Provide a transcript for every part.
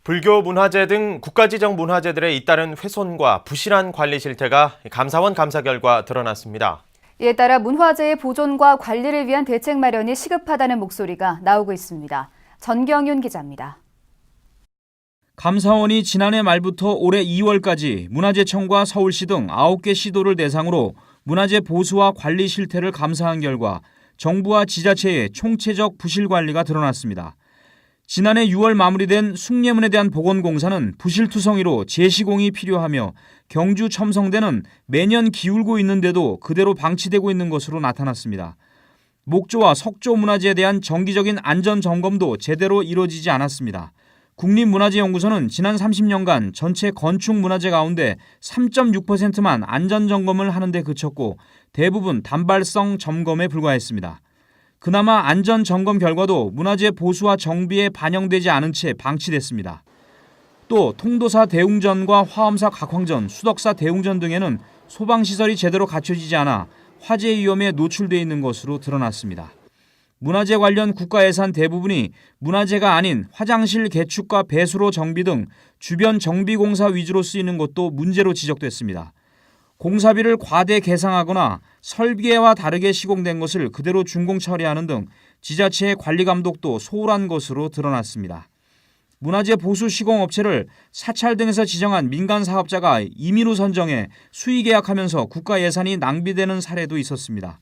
불교 문화재 등 국가지정 문화재들의 잇따른 훼손과 부실한 관리 실태가 감사원 감사 결과 드러났습니다. 이에 따라 문화재의 보존과 관리를 위한 대책 마련이 시급하다는 목소리가 나오고 있습니다. 전경윤 기자입니다. 감사원이 지난해 말부터 올해 2월까지 문화재청과 서울시 등 9개 시도를 대상으로 문화재 보수와 관리 실태를 감사한 결과 정부와 지자체의 총체적 부실 관리가 드러났습니다. 지난해 6월 마무리된 숭례문에 대한 복원공사는 부실투성이로 재시공이 필요하며 경주 첨성대는 매년 기울고 있는데도 그대로 방치되고 있는 것으로 나타났습니다. 목조와 석조 문화재에 대한 정기적인 안전점검도 제대로 이루어지지 않았습니다. 국립문화재연구소는 지난 30년간 전체 건축문화재 가운데 3.6%만 안전점검을 하는 데 그쳤고 대부분 단발성 점검에 불과했습니다. 그나마 안전점검 결과도 문화재 보수와 정비에 반영되지 않은 채 방치됐습니다. 또 통도사 대웅전과 화엄사 각황전, 수덕사 대웅전 등에는 소방시설이 제대로 갖춰지지 않아 화재 위험에 노출돼 있는 것으로 드러났습니다. 문화재 관련 국가예산 대부분이 문화재가 아닌 화장실 개축과 배수로 정비 등 주변 정비공사 위주로 쓰이는 것도 문제로 지적됐습니다. 공사비를 과대 계상하거나 설계와 다르게 시공된 것을 그대로 준공 처리하는 등 지자체의 관리 감독도 소홀한 것으로 드러났습니다. 문화재 보수 시공업체를 사찰 등에서 지정한 민간 사업자가 임의로 선정해 수의 계약하면서 국가 예산이 낭비되는 사례도 있었습니다.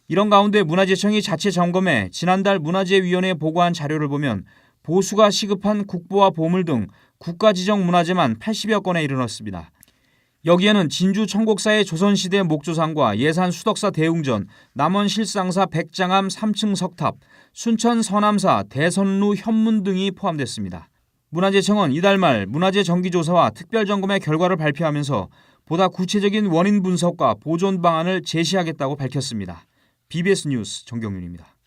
이런 가운데 문화재청이 자체 점검해 지난달 문화재위원회에 보고한 자료를 보면 보수가 시급한 국보와 보물 등 국가 지정 문화재만 80여 건에 이르렀습니다. 여기에는 진주 청곡사의 조선시대 목조상과 예산 수덕사 대웅전, 남원 실상사 백장암 3층 석탑, 순천 서남사 대선루 현문 등이 포함됐습니다. 문화재청은 이달 말 문화재 정기조사와 특별점검의 결과를 발표하면서 보다 구체적인 원인 분석과 보존 방안을 제시하겠다고 밝혔습니다. BBS 뉴스 정경윤입니다.